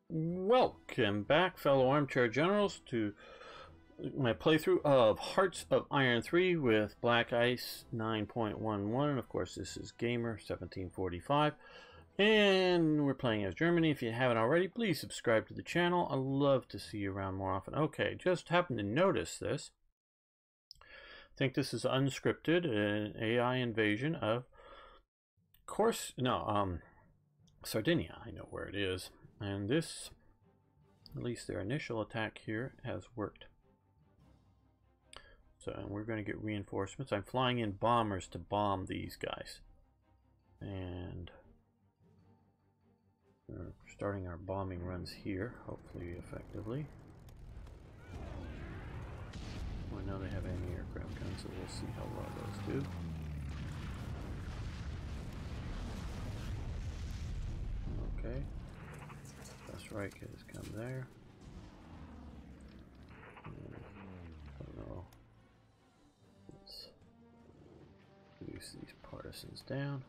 Welcome back, fellow armchair generals, to my playthrough of Hearts of Iron 3 with Black Ice 9.11. Of course, this is Gamer 1745, and we're playing as Germany. If you haven't already, please subscribe to the channel. I'd love to see you around more often. Okay, just happened to notice this. I think this is unscripted, an AI invasion of course, no, Sardinia. I know where it is. And this, at least their initial attack here, has worked. So we're going to get reinforcements. I'm flying in bombers to bomb these guys. And we're starting our bombing runs here, hopefully effectively. I know they have anti-aircraft guns, so we'll see how well those do. Okay. That's right, kids, come there. Don't know. Let's reduce these partisans down.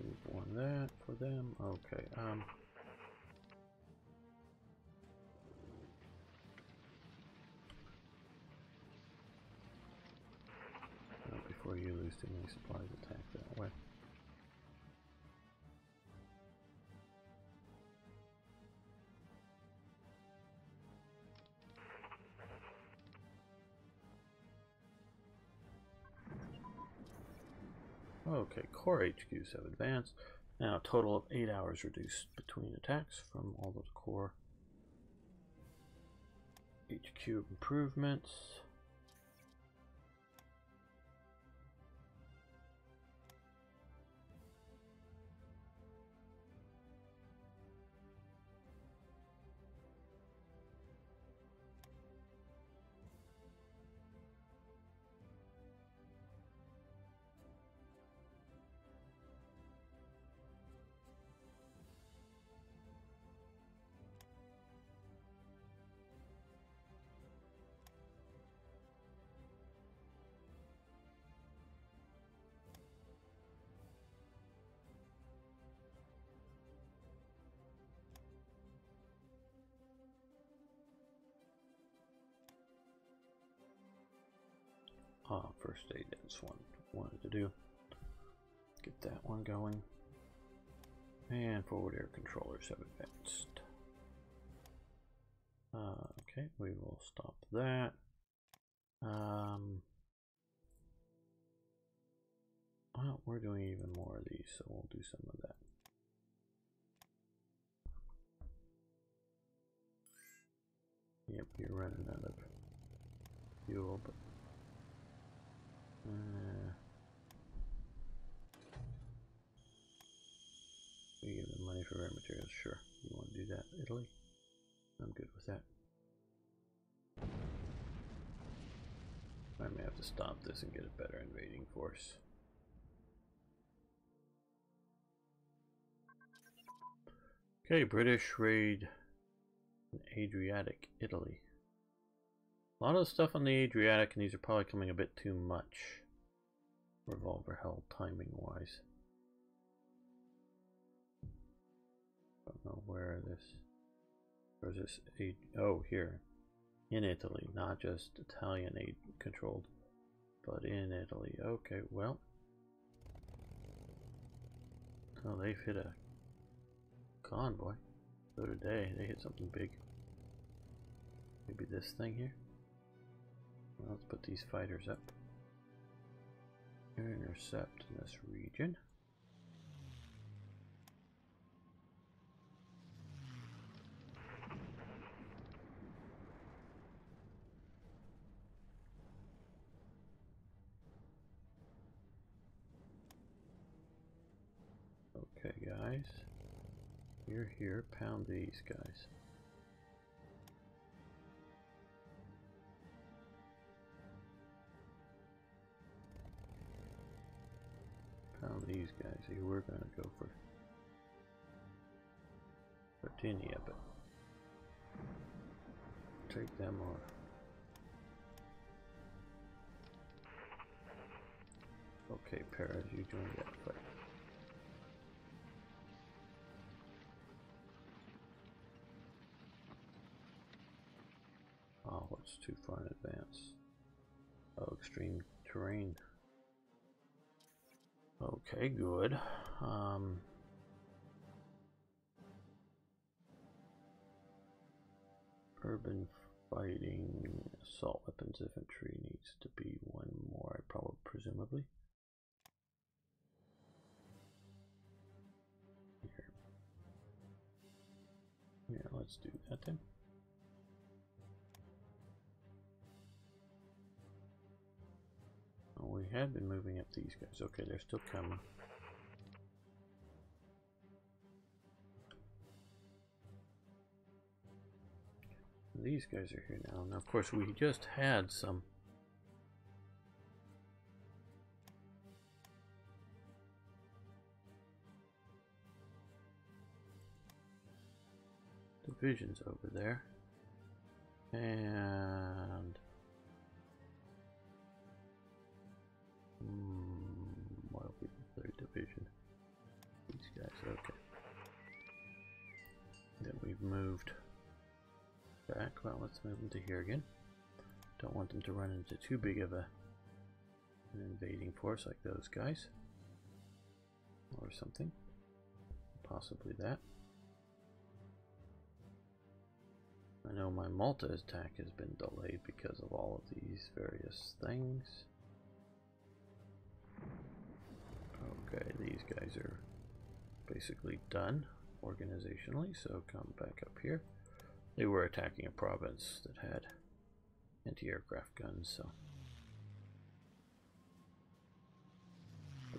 We've won that for them. Okay. Before you lose too many supplies, attack that way. Okay, core HQs have advanced. Now a total of 8 hours reduced between attacks from all those core HQ improvements. First aid, that's one wanted to do. Get that one going. And forward air controllers have advanced. Okay, we will stop that. Well, we're doing even more of these, so we'll do some of that. Yep, you're running out of fuel, but we give them money for rare materials. Sure, you want to do that, Italy? I'm good with that. I may have to stop this and get a better invading force. Okay, British raid Adriatic, Italy. A lot of the stuff on the Adriatic, and these are probably coming a bit too much. Revolverheld timing wise. Don't know where this. Where's this aid? Oh, here. In Italy, not just Italian aid controlled, but in Italy. Okay, well. Oh, they've hit a convoy. So today, they hit something big. Maybe this thing here. Well, let's put these fighters up. Intercept in this region. Okay, guys. You're here. Pound these guys. Pound these guys. See, we're gonna go for Sardinia, but take them off. Okay, Paris, you join that fight. That's too far in advance. Oh, extreme terrain. Okay, good. Urban fighting, assault weapons infantry needs to be one more, probably, presumably. Here. Yeah, let's do that then. Oh, we had been moving up these guys. Okay, they're still coming. These guys are here now. Now, of course, we just had some divisions over there. And what'll be the third division? These guys, okay. Then we've moved back. Well, let's move them to here again. Don't want them to run into too big of an invading force like those guys. Or something. Possibly that. I know my Malta attack has been delayed because of all of these various things. Okay, these guys are basically done organizationally, so come back up here. They were attacking a province that had anti-aircraft guns,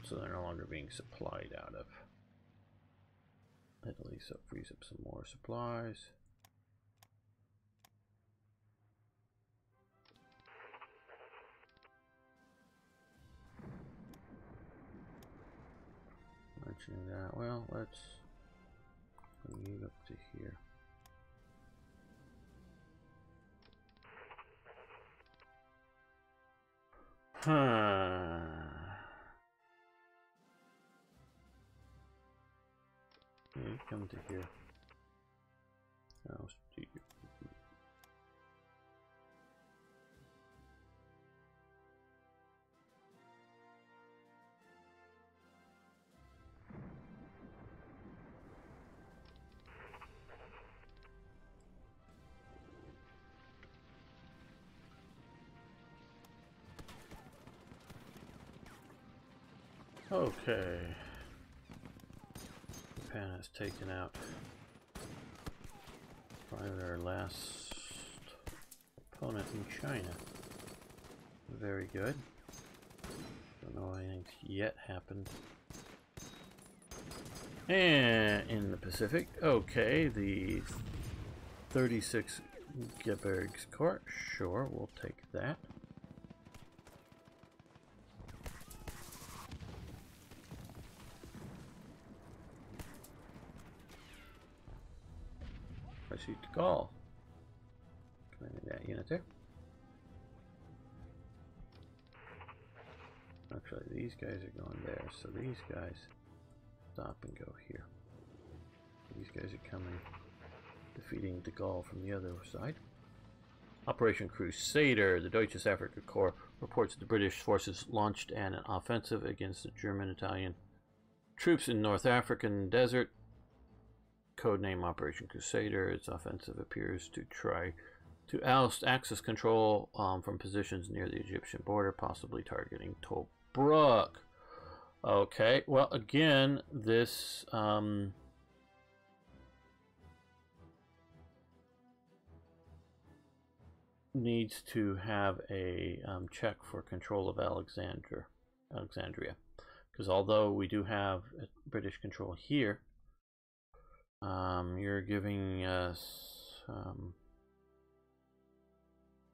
so they're no longer being supplied out of Italy, so it frees up some more supplies. Mentioning that, well, let's bring you up to here. You come to here. Oh, okay. Japan has taken out probably their last opponent in China. Very good. Don't know anything yet happened. And in the Pacific, okay, the 36 Gebergs Corps, sure, we'll take that. Proceed to Gaul. Commanding that unit there. Actually, these guys are going there, so these guys stop and go here. These guys are coming, defeating de Gaulle from the other side. Operation Crusader. The Deutsches Afrika Corps reports that the British forces launched an offensive against the German-Italian troops in North African desert. Codename Operation Crusader. Its offensive appears to try to oust Axis control from positions near the Egyptian border, possibly targeting Tobruk. Okay, well, again, this needs to have a check for control of Alexandria, because although we do have British control here, you're giving us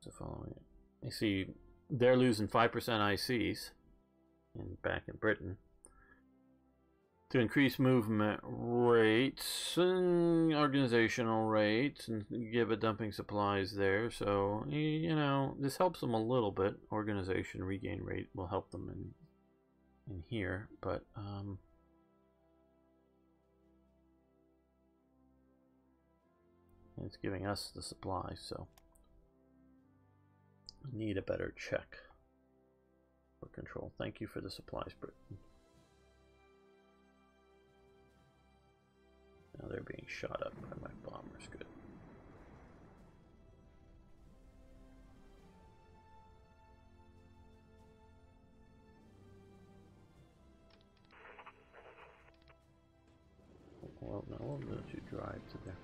the following. You see, they're losing 5% ICs back in Britain. To increase movement rates and organizational rates and give a dumping supplies there. So, you know, this helps them a little bit. Organization regain rate will help them in here, but it's giving us the supplies, so Need a better check for control. Thank you for the supplies, Britain. Now they're being shot up by my bombers. Good. Well, no, we'll let you drive to there.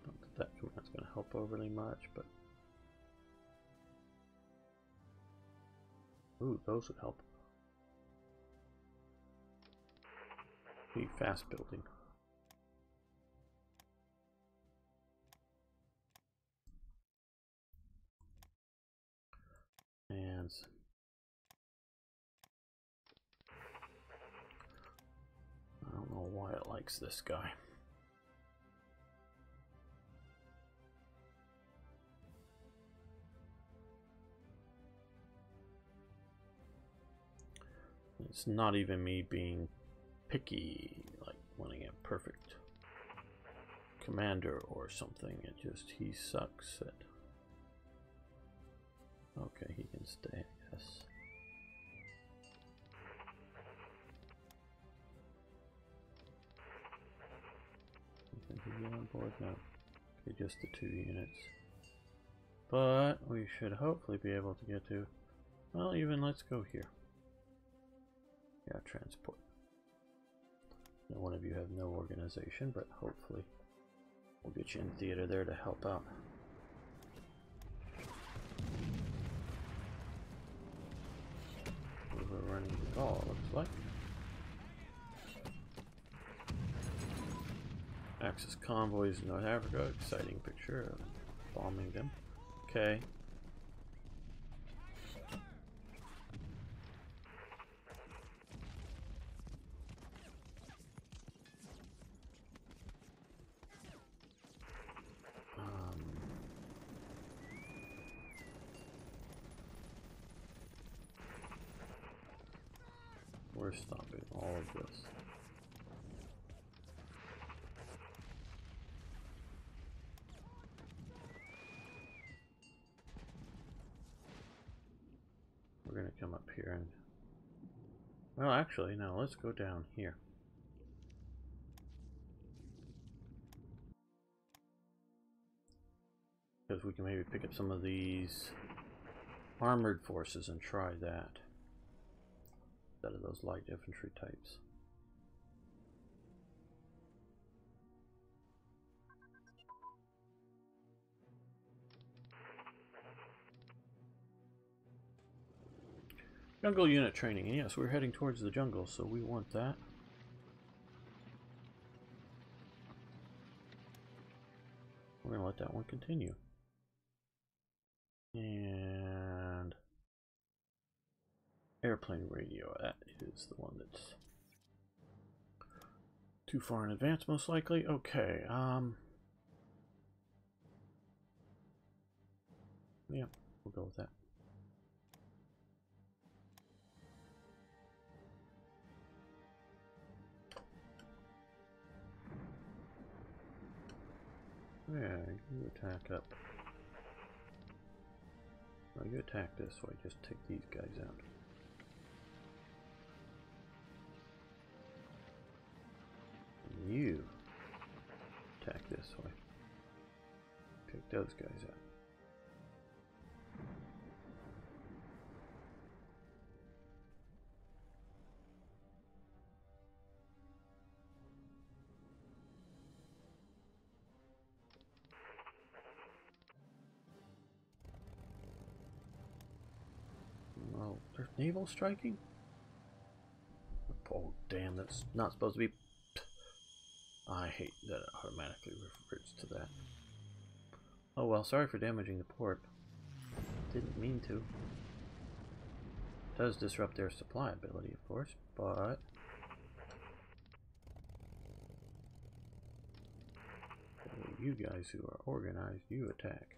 Not that that command's going to help overly much, but ooh, those would help. Be fast building. And I don't know why it likes this guy. It's not even me being picky, like wanting a perfect commander or something. It just, he sucks at... Okay, he can stay, I guess. Can he get on board? No. Okay, just the 2 units. But we should hopefully be able to get to... Well, even let's go here. Yeah, transport. Now, one of you have no organization, but hopefully we'll get you in theater there to help out. We're running the ball, looks like. Axis convoys in North Africa, exciting picture of bombing them. Okay. We're stopping all of this. We're gonna come up here and... Well, actually, no, let's go down here. Because we can maybe pick up some of these armored forces and try that. Instead of those light infantry types. Jungle unit training, and yes, we're heading towards the jungle, so we want that. We're going to let that one continue. And airplane radio, that is the one that's too far in advance, most likely. Okay, yeah, we'll go with that. Yeah, you attack up. Oh, you attack this way, just take these guys out. And you attack this way. Take those guys out. Oh, there's naval striking? Oh, damn, that's not supposed to be... I hate that it automatically reverts to that. Oh well, sorry for damaging the port. Didn't mean to. It does disrupt their supply ability, of course, but... You guys who are organized, you attack.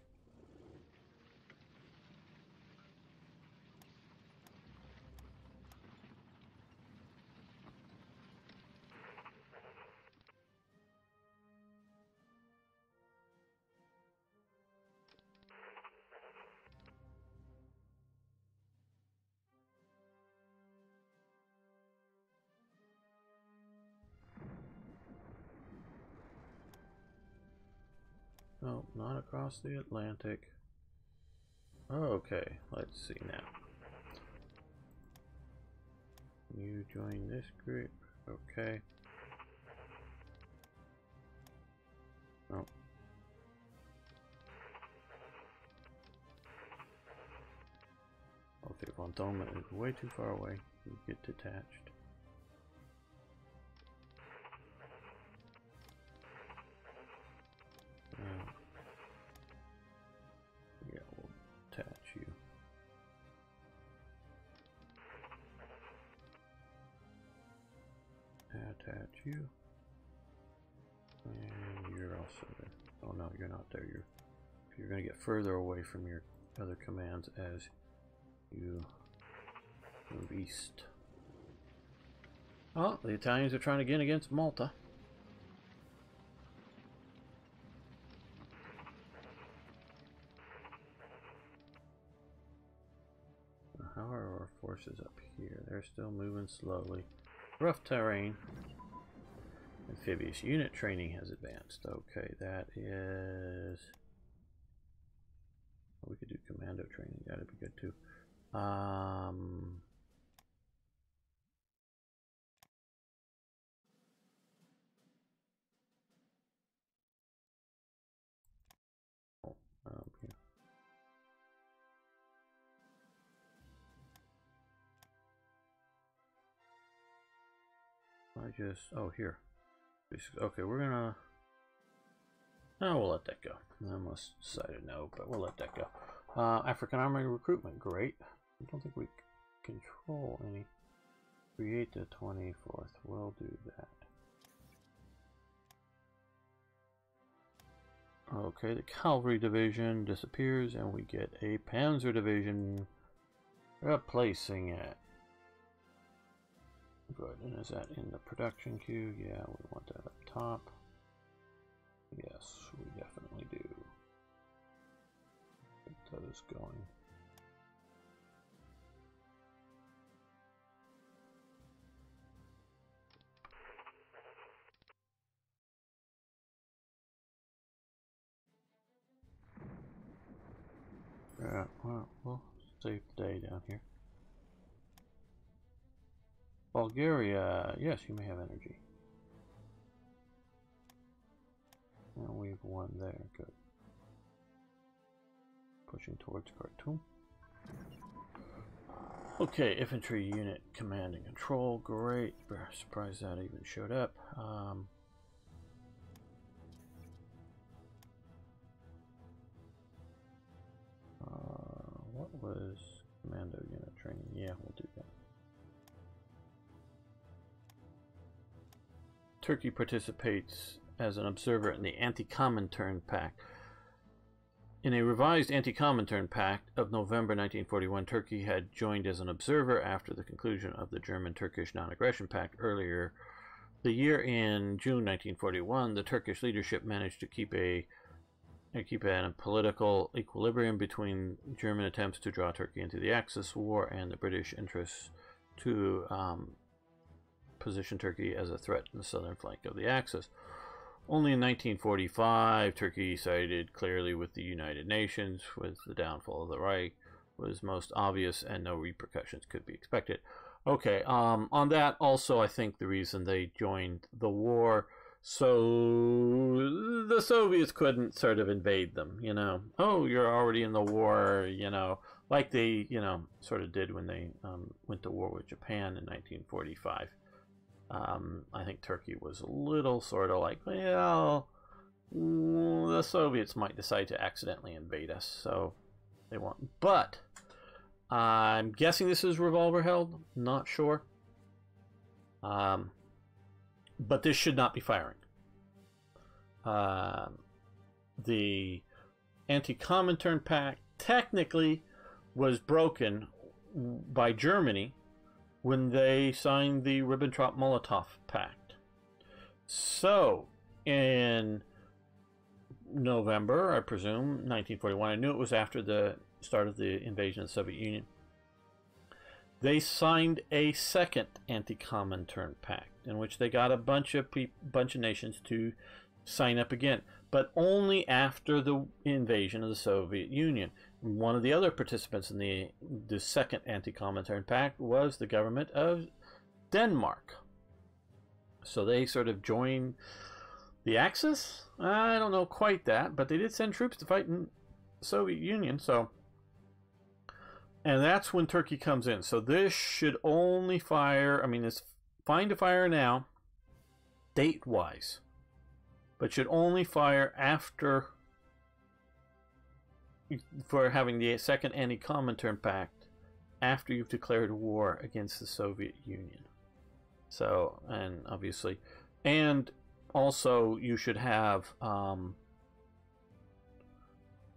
No, not across the Atlantic. Okay, let's see now. You join this group. Okay. Oh. Okay, Von Thoma is way too far away. You get detached. Yeah, we'll attach you. Attach you. And you're also there. Oh no, you're not there. You're going to get further away from your other commands as you move east. Oh, the Italians are trying to get against Malta. How are our forces up here? They're still moving slowly. Rough terrain. Amphibious unit training has advanced. Okay, that is... We could do commando training. That'd be good too. Oh, yeah. Oh, here. Okay, we're gonna... No, we'll let that go. I almost decided no, but we'll let that go. African Army recruitment, great. I don't think we control any. Create the 24th. We'll do that. Okay, the cavalry division disappears, and we get a panzer division replacing it. Good. And is that in the production queue? Yeah, we want that up top. Yes, we definitely do. Get those going. Well, we'll save the day down here. Bulgaria, yes, you may have energy. And we've won there, good. Pushing towards Khartoum. Okay, infantry unit command and control, great. Surprised that even showed up. What was commando unit training? Yeah, we'll do that. Turkey participates as an observer in the Anti-Comintern Pact. In a revised Anti-Comintern Pact of November 1941, Turkey had joined as an observer after the conclusion of the German-Turkish Non-Aggression Pact earlier the year. In June 1941, the Turkish leadership managed to keep a political equilibrium between German attempts to draw Turkey into the Axis War and the British interests to position Turkey as a threat in the southern flank of the Axis. Only in 1945, Turkey sided clearly with the United Nations, with the downfall of the Reich was most obvious and no repercussions could be expected. Okay, on that also, I think the reason they joined the war, so the Soviets couldn't sort of invade them, you know. Oh, you're already in the war, you know, like they, you know, sort of did when they went to war with Japan in 1945. I think Turkey was a little sort of like, well, the Soviets might decide to accidentally invade us, so they won't. But I'm guessing this is revolver held, not sure. But this should not be firing. The Anti-Comintern Pact technically was broken by Germany when they signed the Ribbentrop-Molotov Pact. So, in November, I presume, 1941, I knew it was after the start of the invasion of the Soviet Union, they signed a second Anti-Comintern Pact, in which they got a bunch of nations to sign up again. but only after the invasion of the Soviet Union. One of the other participants in the second anti-Comintern pact was the government of Denmark. So they sort of joined the Axis? I don't know quite that, but they did send troops to fight in the Soviet Union, so... And that's when Turkey comes in. So this should only fire... I mean, it's fine to fire now, date-wise, but should only fire after... for having the second anti-Comintern pact, after you've declared war against the Soviet Union. So, and obviously... And also, you should have an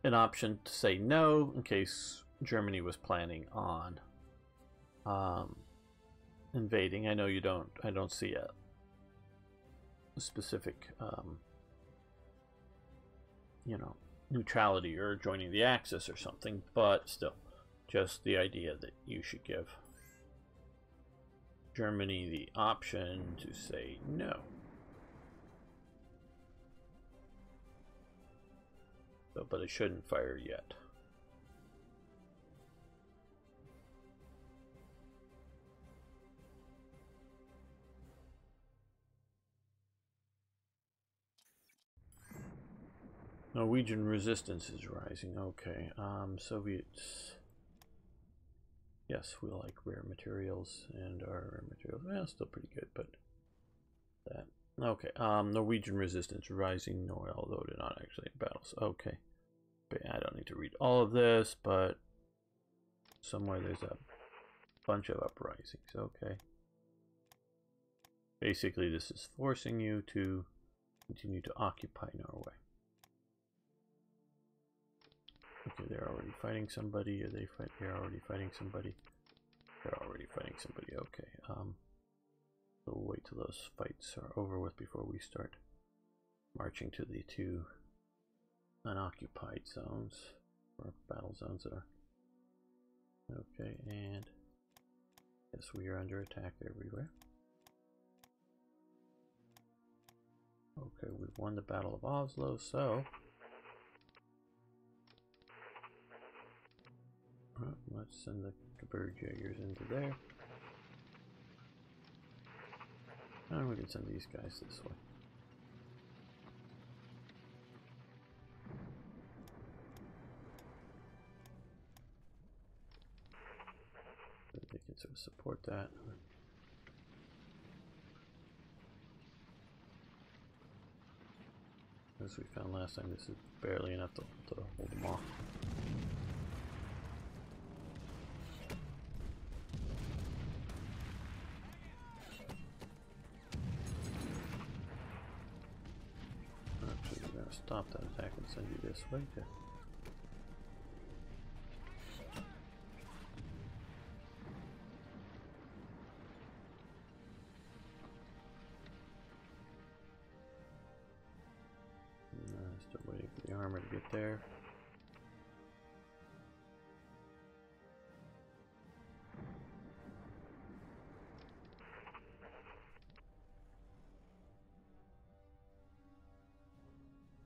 option to say no in case Germany was planning on invading. I know you don't. I don't see a specific, you know, neutrality or joining the Axis or something, but still, just the idea that you should give Germany the option to say no. So, but it shouldn't fire yet. Norwegian resistance is rising. Okay. Soviets. Yes, we like rare materials, and our rare materials, well, still pretty good, but that. Okay. Norwegian resistance rising, although they're not actually in battles. Okay. But I don't need to read all of this, but somewhere there's a bunch of uprisings. Okay. Basically, this is forcing you to continue to occupy Norway. Okay, they're already fighting somebody. Are they fight? They're already fighting somebody. They're already fighting somebody. Okay. So we'll wait till those fights are over with before we start marching to the two unoccupied zones, or battle zones that are. Okay, and yes, we are under attack everywhere. Okay, we've won the Battle of Oslo, so let's send the Gebirgsjägers into there. And we can send these guys this way. So they can sort of support that. As we found last time, this is barely enough to hold them off. Actually, we're going to stop that attack and send you this way too. Still waiting for the armor to get there.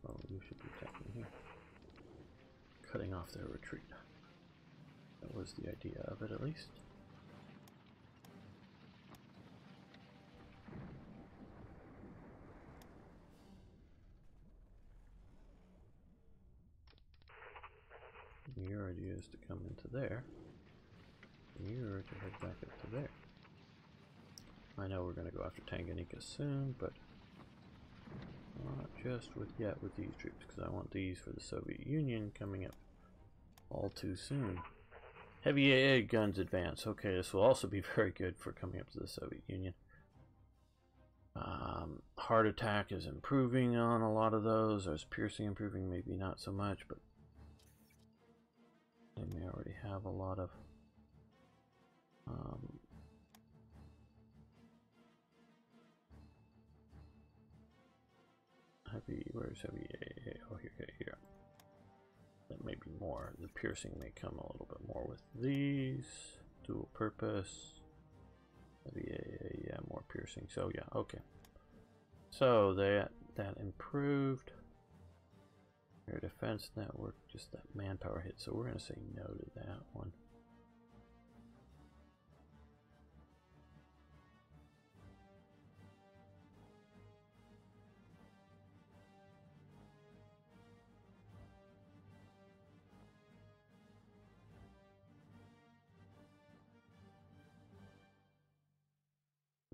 Oh, you should be attacking here. Cutting off their retreat. That was the idea of it, at least. Your idea is to come into there. You're to head back up to there. I know we're going to go after Tanganyika soon, but not just yet with these troops, because I want these for the Soviet Union coming up all too soon. Heavy AA guns advance. Okay, this will also be very good for coming up to the Soviet Union. Heart attack is improving on a lot of those. Or is piercing improving? Maybe not so much, but they may already have a lot of heavy. Where's heavy AA? Oh, here. That may be more. The piercing may come a little bit more with these. Dual purpose. Heavy AA, yeah, more piercing. So yeah, okay. So that improved. Air defense network, just that manpower hit, so we're going to say no to that one.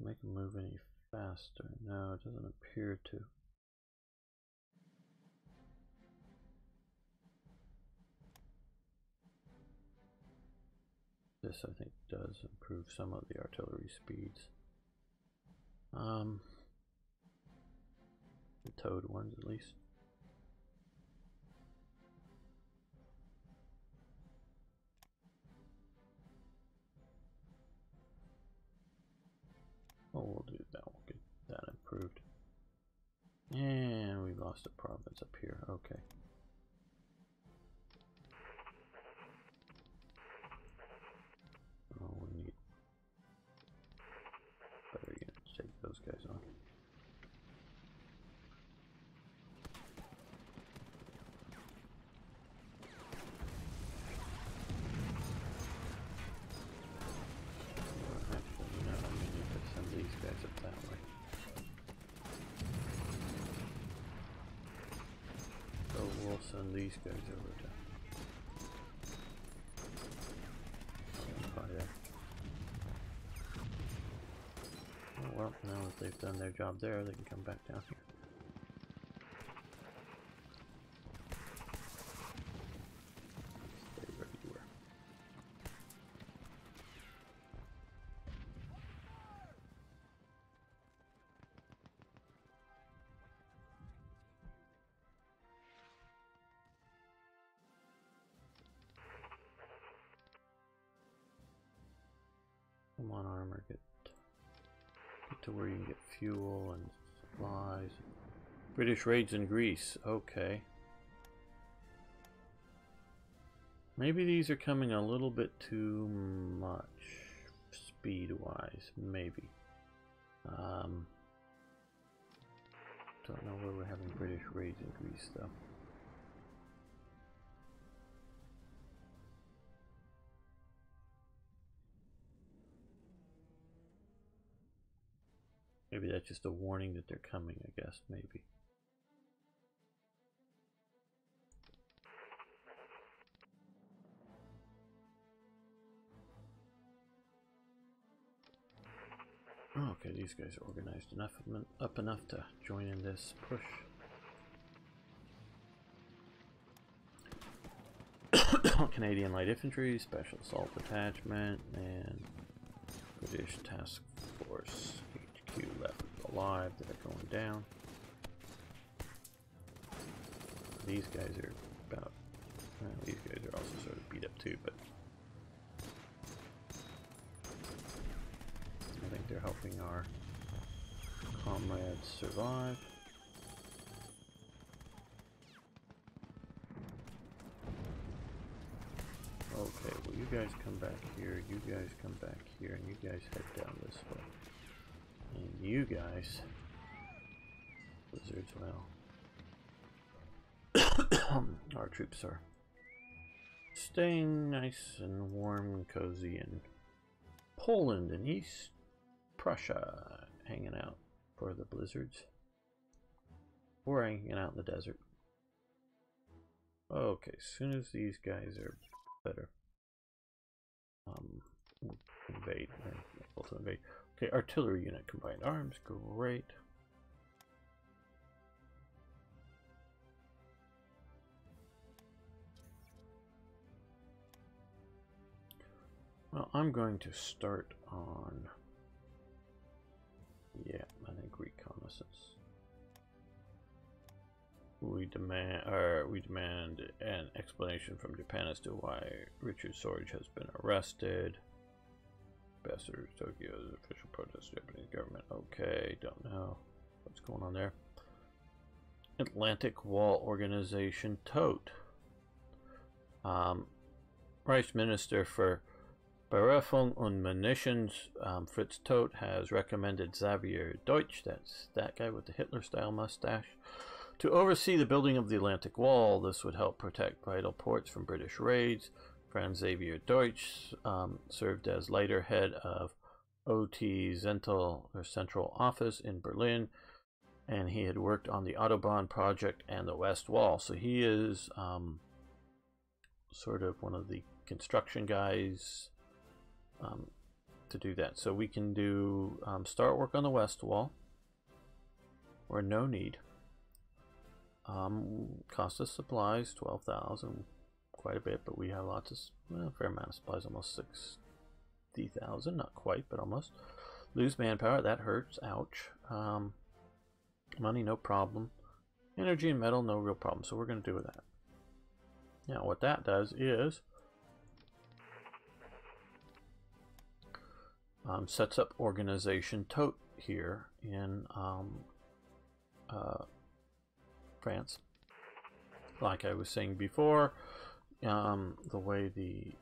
Make them move any faster? No, it doesn't appear to. This, I think, does improve some of the artillery speeds. The towed ones, at least. Oh, we'll do that. We'll get that improved. And we lost a province up here. Okay. Oh, we need better units to take those guys on. Actually, no, we need to send these guys up that way. So we'll send these guys over to there. Oh well, now that they've done their job there, they can come back down here. Stay ready to wear. Come on, armor, get to where you can get fuel and supplies. British raids in Greece, okay. Maybe these are coming a little bit too much speed-wise, maybe. Don't know where we're having British raids in Greece, though. Maybe that's just a warning that they're coming, I guess, maybe. Okay, these guys are organized enough, up enough to join in this push. Canadian Light Infantry, Special Assault Detachment, and British Task Force HQ left alive that are going down. These guys are about, well, these guys are also sort of beat up too, but I think they're helping our comrades survive. Okay, well you guys come back here, you guys come back here, and you guys head down this way. And you guys, Blizzards, well, our troops are staying nice and warm and cozy in Poland and East Prussia, hanging out for the blizzards, or hanging out in the desert. Okay, as soon as these guys are better, invade, also invade. Okay, artillery unit, combined arms, great. Well, I'm going to start on, yeah, I think reconnaissance. We demand an explanation from Japan as to why Richard Sorge has been arrested. Ambassador Tokyo's official protest to the Japanese government. Okay, don't know what's going on there. Atlantic Wall Organization, Todt. Reich Minister for Bewaffnung und Munitions, Fritz Todt, has recommended Xavier Deutsch, that's that guy with the Hitler-style mustache, To oversee the building of the Atlantic Wall, this would help protect vital ports from British raids. Franz Xavier Deutsch served as later head of OT Zental, or Central Office in Berlin, and he had worked on the Autobahn project and the West Wall. So he is sort of one of the construction guys to do that. So we can do start work on the West Wall, or no need. Cost of supplies 12,000, quite a bit, but we have lots of, well, fair amount of supplies, almost 60,000, not quite, but almost. Lose manpower, that hurts, ouch. Money, no problem. Energy and metal, no real problem, so we're going to do that. Now what that does is sets up organization tote here in France. Like I was saying before, the way the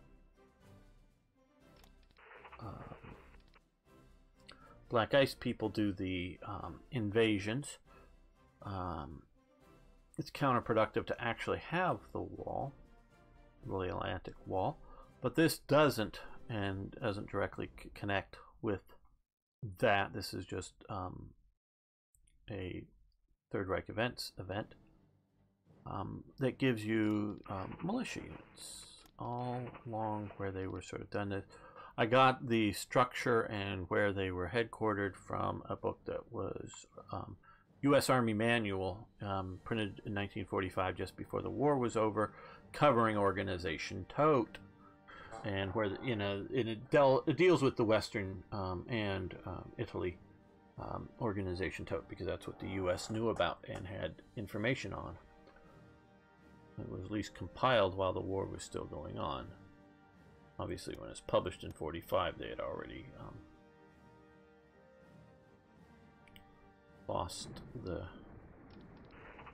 Black Ice people do the invasions, it's counterproductive to actually have the wall, the Atlantic Wall, but this doesn't, and doesn't directly connect with that. This is just a Third Reich event that gives you militia units all along where they were sort of done. I got the structure and where they were headquartered from a book that was U.S. Army Manual, printed in 1945, just before the war was over, covering Organization Todt, and where it deals with the Western and Italy Organization Todt, because that's what the U.S. knew about and had information on. It was at least compiled while the war was still going on. Obviously, when it's published in 45, they had already lost the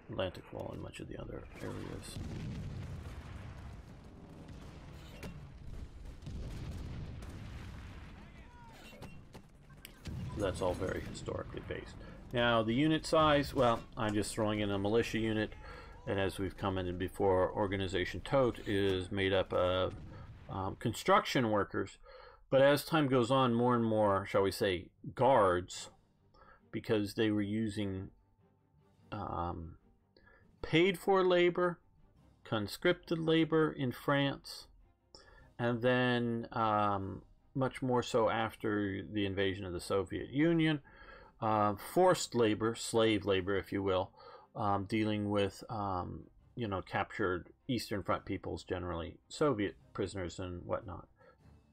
Atlantic Wall and much of the other areas. So that's all very historically based. Now, the unit size, well, I'm just throwing in a militia unit, and as we've commented before, Organization Todt is made up of construction workers, but as time goes on, more and more, shall we say, guards, because they were using paid for labor, conscripted labor in France, and then much more so after the invasion of the Soviet Union, forced labor, slave labor, if you will, dealing with captured Eastern Front peoples, generally Soviet prisoners and whatnot.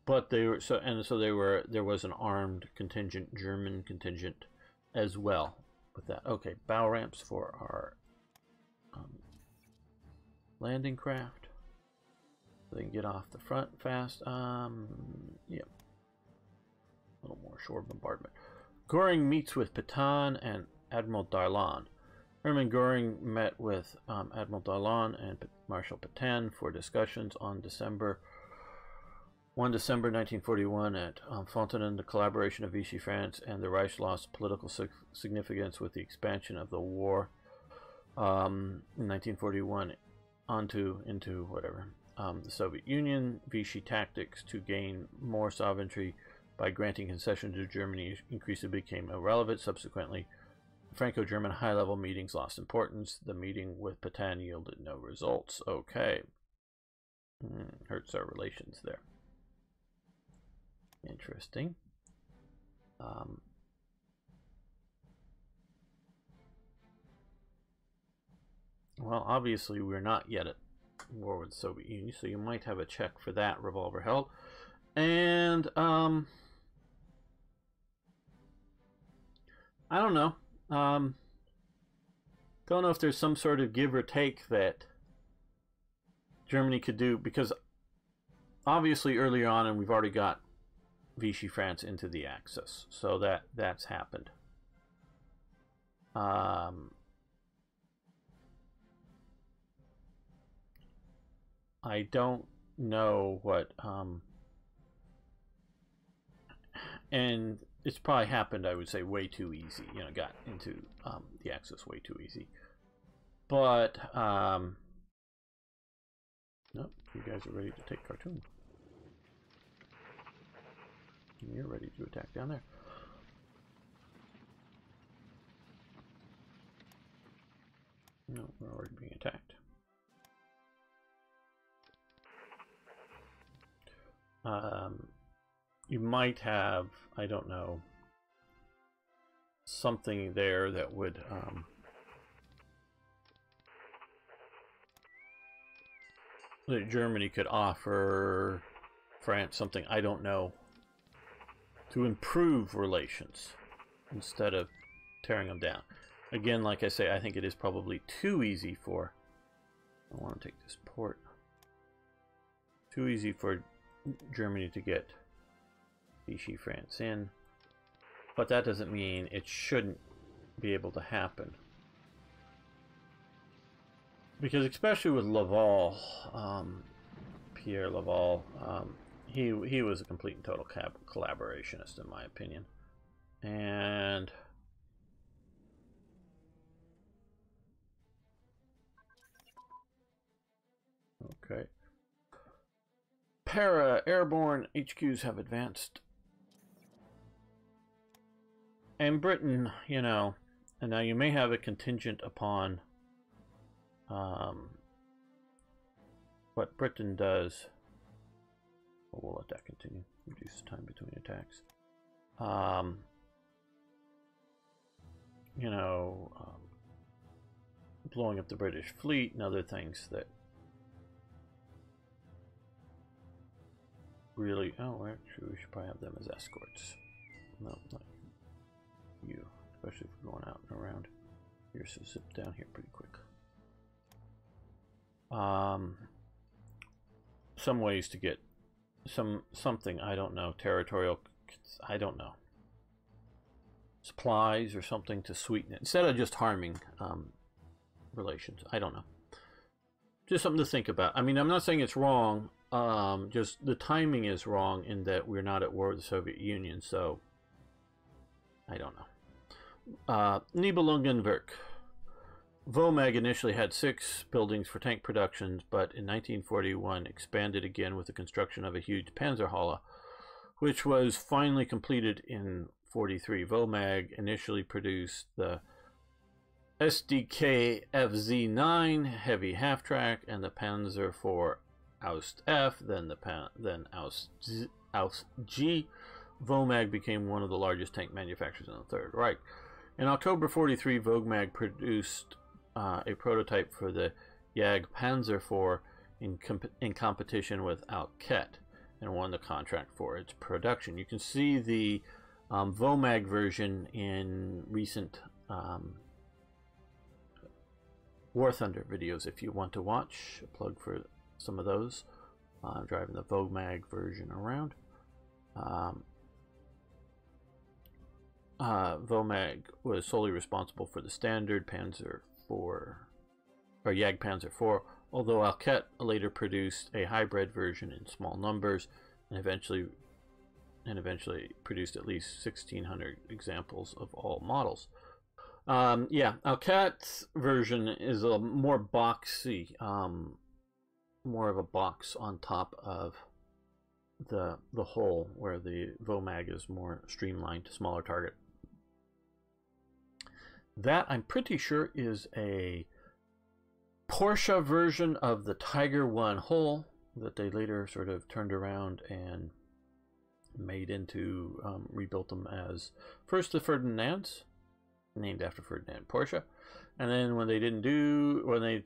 But they were there was an armed contingent, German contingent, as well with that. Okay, bow ramps for our landing craft, so they can get off the front fast. Yeah, a little more shore bombardment. Goring meets with Pétain and Admiral Darlan. Hermann Goring met with Admiral Darlan and Marshal Pétain for discussions on 1 December 1941 at Fontaine. The collaboration of Vichy France and the Reich lost political significance with the expansion of the war in 1941 into whatever the Soviet Union. Vichy tactics to gain more sovereignty by granting concession to Germany increasingly became irrelevant. Subsequently, Franco-German high-level meetings lost importance. The meeting with Pétain yielded no results. Okay. Hurts our relations there. Interesting. Well, obviously we're not yet at war with the Soviet Union, so you might have a check for that, revolver held. And I don't know. Don't know if there's some sort of give or take that Germany could do, because obviously earlier on, and we've already got Vichy France into the Axis, so that's happened. I don't know what and it's probably happened, I would say, way too easy. Got into the Axis way too easy. But, nope, you guys are ready to take Khartoum. And you're ready to attack down there. No, we're already being attacked. You might have, I don't know, something there that would that Germany could offer France something, I don't know, to improve relations instead of tearing them down. Again, like I say, I think it is probably too easy for, I want to take this port, too easy for Germany to get Vichy France in, but that doesn't mean it shouldn't be able to happen. Because especially with Laval, Pierre Laval, he was a complete and total collaborationist in my opinion. And okay. Para-airborne HQs have advanced. And Britain, you know, and now you may have a contingent upon what Britain does. Well, we'll let that continue. Reduce the time between attacks. You know, blowing up the British fleet and other things that really, oh, actually we should probably have them as escorts. No, not you, especially if we're going out and around. Here's to zip down here pretty quick. Some ways to get something, I don't know, territorial, I don't know, supplies or something to sweeten it instead of just harming relations. I don't know, just something to think about. I mean, I'm not saying it's wrong, just the timing is wrong in that we're not at war with the Soviet Union, so I don't know. Nibelungenwerk. WOMAG initially had 6 buildings for tank productions, but in 1941 expanded again with the construction of a huge Panzerhalle, which was finally completed in 43. WOMAG initially produced the SDK FZ9 heavy half-track and the Panzer IV Aust F, then Aust G. WOMAG became one of the largest tank manufacturers in the Third Reich. In October 43, WOMAG produced a prototype for the Jag Panzer IV in competition with Alket and won the contract for its production. You can see the WOMAG version in recent War Thunder videos if you want to watch. A plug for some of those. I'm driving the WOMAG version around. WOMAG was solely responsible for the standard Panzer IV, or Jag Panzer IV, although Alket later produced a hybrid version in small numbers and eventually produced at least 1,600 examples of all models. Yeah, Alket's version is a more boxy, more of a box on top of the whole, where the WOMAG is more streamlined, smaller target. That, I'm pretty sure, is a Porsche version of the Tiger I hull that they later sort of turned around and made into, rebuilt them as first the Ferdinands, named after Ferdinand Porsche, and then when they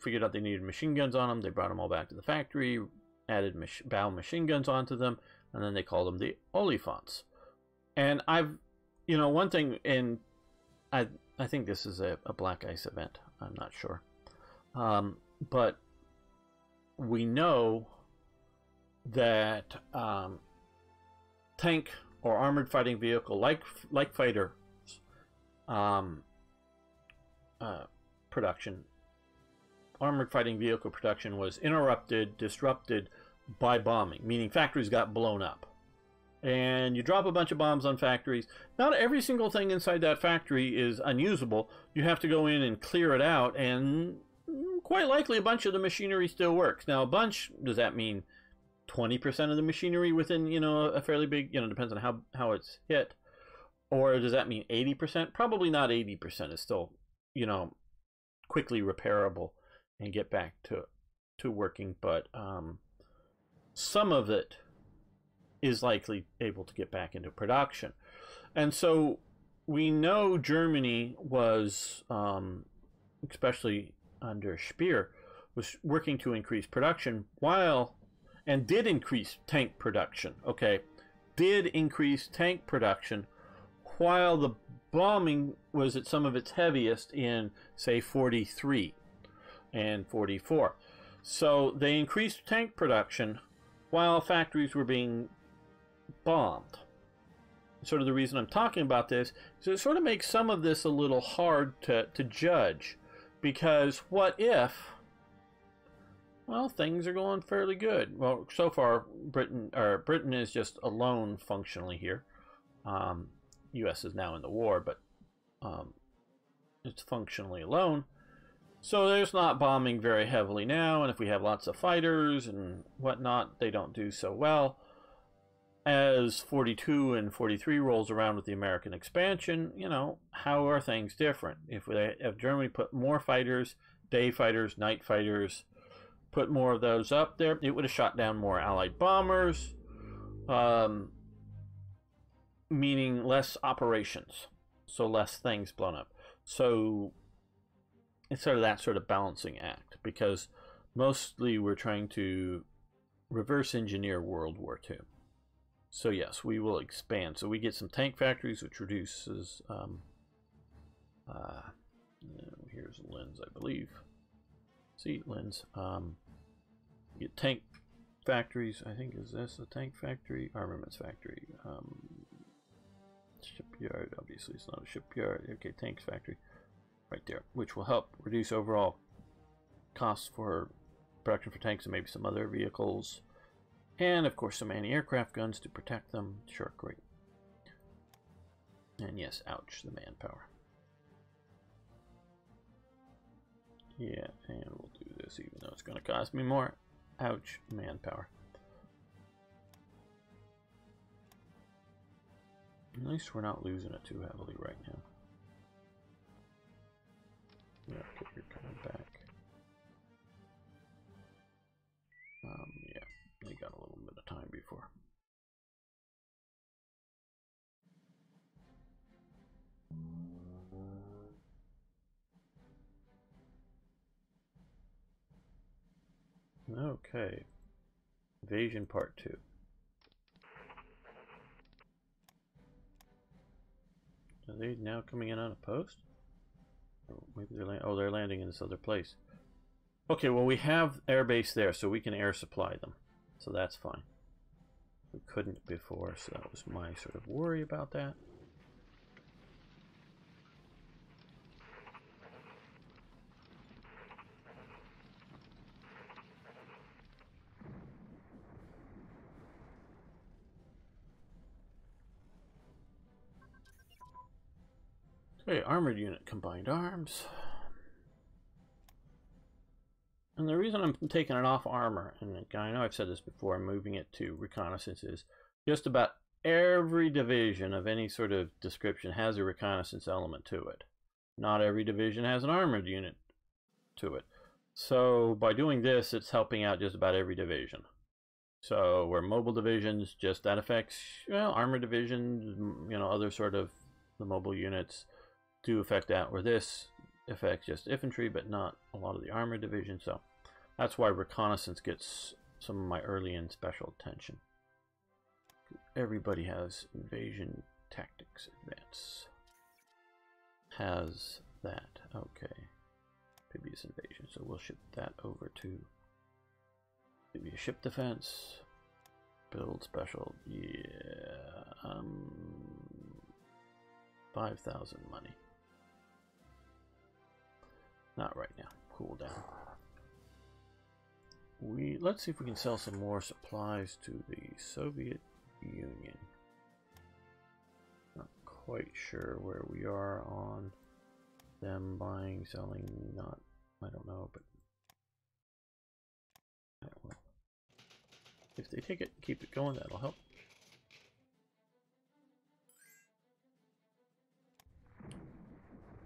figured out they needed machine guns on them, they brought them all back to the factory, added bow machine guns onto them, and then they called them the Olifants. And you know, one thing, and I think this is a Black Ice event, I'm not sure, but we know that tank or armored fighting vehicle, like fighter production, armored fighting vehicle production was disrupted by bombing, meaning factories got blown up. And you drop a bunch of bombs on factories. Not every single thing inside that factory is unusable. You have to go in and clear it out, and quite likely a bunch of the machinery still works. Now, a bunch, does that mean 20% of the machinery within, you know, a fairly big, you know, depends on how it's hit? Or does that mean 80%? Probably not 80%. It's still, you know, quickly repairable and get back to working. But some of it is likely able to get back into production. And so we know Germany was, especially under Speer, was working to increase production and did increase tank production, okay? Did increase tank production while the bombing was at some of its heaviest in, say, 43 and 44. So they increased tank production while factories were being bombed. Sort of the reason I'm talking about this is it sort of makes some of this a little hard to judge, because what if, well, things are going fairly good. Well, so far Britain is just alone functionally here. U.S. is now in the war, but it's functionally alone. So there's not bombing very heavily now, and if we have lots of fighters and whatnot, they don't do so well. As 42 and 43 rolls around with the American expansion, you know, how are things different? If Germany put more fighters, day fighters, night fighters, put more of those up there, it would have shot down more Allied bombers, meaning less operations, so less things blown up. So it's sort of that sort of balancing act, because mostly we're trying to reverse engineer World War II. So yes, we will expand. So we get some tank factories, which reduces, here's Linz, I believe. See, Linz. Get tank factories, I think, is this a tank factory? Armaments factory. Shipyard, obviously it's not a shipyard. Okay, tanks factory, right there, which will help reduce overall costs for production for tanks and maybe some other vehicles. And, of course, some anti-aircraft guns to protect them. Sure, great. And yes, ouch, the manpower. Yeah, and we'll do this even though it's going to cost me more. Ouch, manpower. At least we're not losing it too heavily right now. Yeah, okay, you're coming back. Yeah, they got a little bit of time before. Okay. Invasion Part 2. Are they now coming in on a post? Or maybe they're landing in this other place. Okay, well, we have air base there, so we can air supply them. So that's fine. We couldn't before, so that was my sort of worry about that. Okay, armored unit, combined arms. And the reason I'm taking it off armor, and I know I've said this before, I'm moving it to reconnaissance, is just about every division of any sort of description has a reconnaissance element to it. Not every division has an armored unit to it. So by doing this, it's helping out just about every division. So where mobile divisions, just that affects, well, armored divisions, you know, other sort of the mobile units do affect that, where this affects just infantry, but not a lot of the armored division. So that's why reconnaissance gets some of my early and special attention. Everybody has invasion tactics advance. Has that. Okay. Amphibious invasion. So we'll ship that over to maybe a ship defense. Build special. Yeah. 5,000 money. Not right now. Cool down. Let's see if we can sell some more supplies to the Soviet Union. Not quite sure where we are on them buying, selling, not, I don't know, but Well, if they take it, keep it going, that'll help.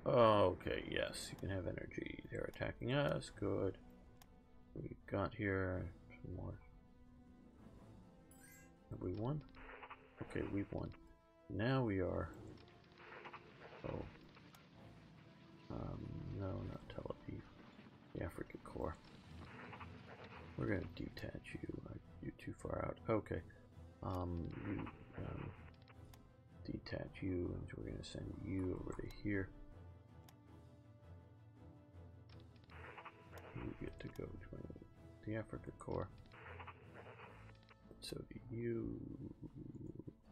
Okay, yes, you can have energy. They're attacking us. Good. We've got here some more. Have we won? Okay, we've won. Now we are. Oh. No, not Tel Aviv. The Africa Corps. We're gonna detach you. You're too far out. Okay. Detach you, and we're gonna send you over to here. You get to go join the Africa Corps. So do you.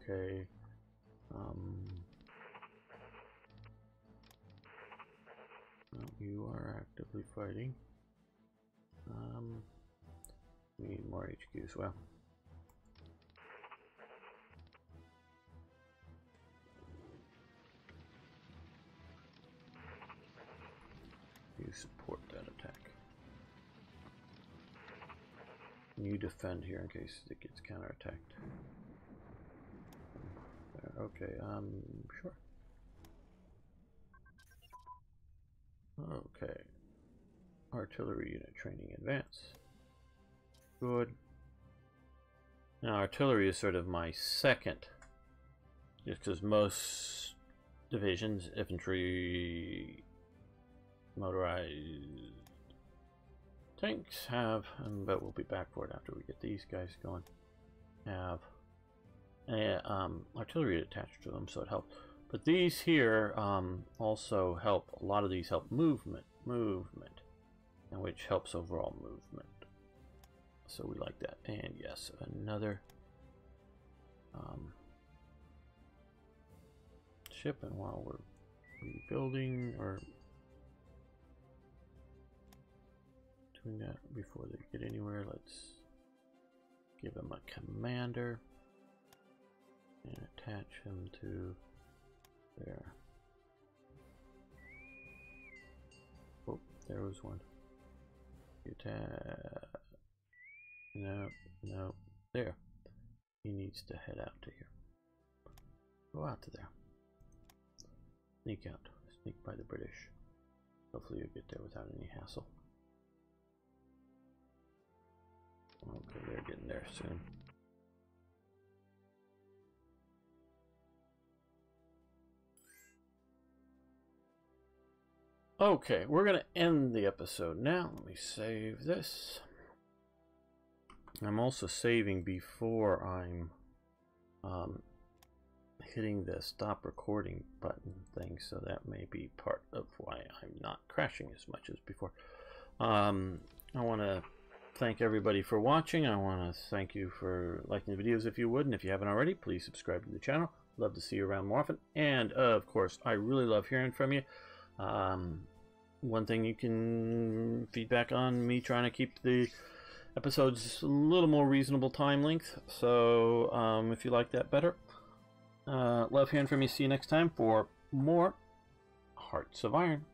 Okay. Well, you are actively fighting. We need more HQ as well. You support that attack. You defend here in case it gets counterattacked. Okay, sure. Okay. Artillery unit training advance. Good. Now artillery is sort of my second, just because most divisions, infantry, motorized tanks have, but we'll be back for it after we get these guys going, have artillery attached to them, so it helps. But these here also help, a lot of these help movement, and which helps overall movement. So we like that. And yes, another ship, and while we're rebuilding or doing that before they get anywhere, let's give them a commander and attach him to there. Oh, there was one. No, there. He needs to head out to here. Go out to there. Sneak out. Sneak by the British. Hopefully you'll get there without any hassle. Okay, they're getting there soon. Okay, we're going to end the episode now. Let me save this. I'm also saving before I'm hitting the stop recording button thing, so that may be part of why I'm not crashing as much as before. I want to thank everybody for watching. I want to thank you for liking the videos if you would, and if you haven't already, please subscribe to the channel. Love to see you around more often, and of course, I really love hearing from you. One thing you can feedback on me trying to keep the episodes a little more reasonable time length, so if you like that better, love hearing from you. See you next time for more Hearts of Iron.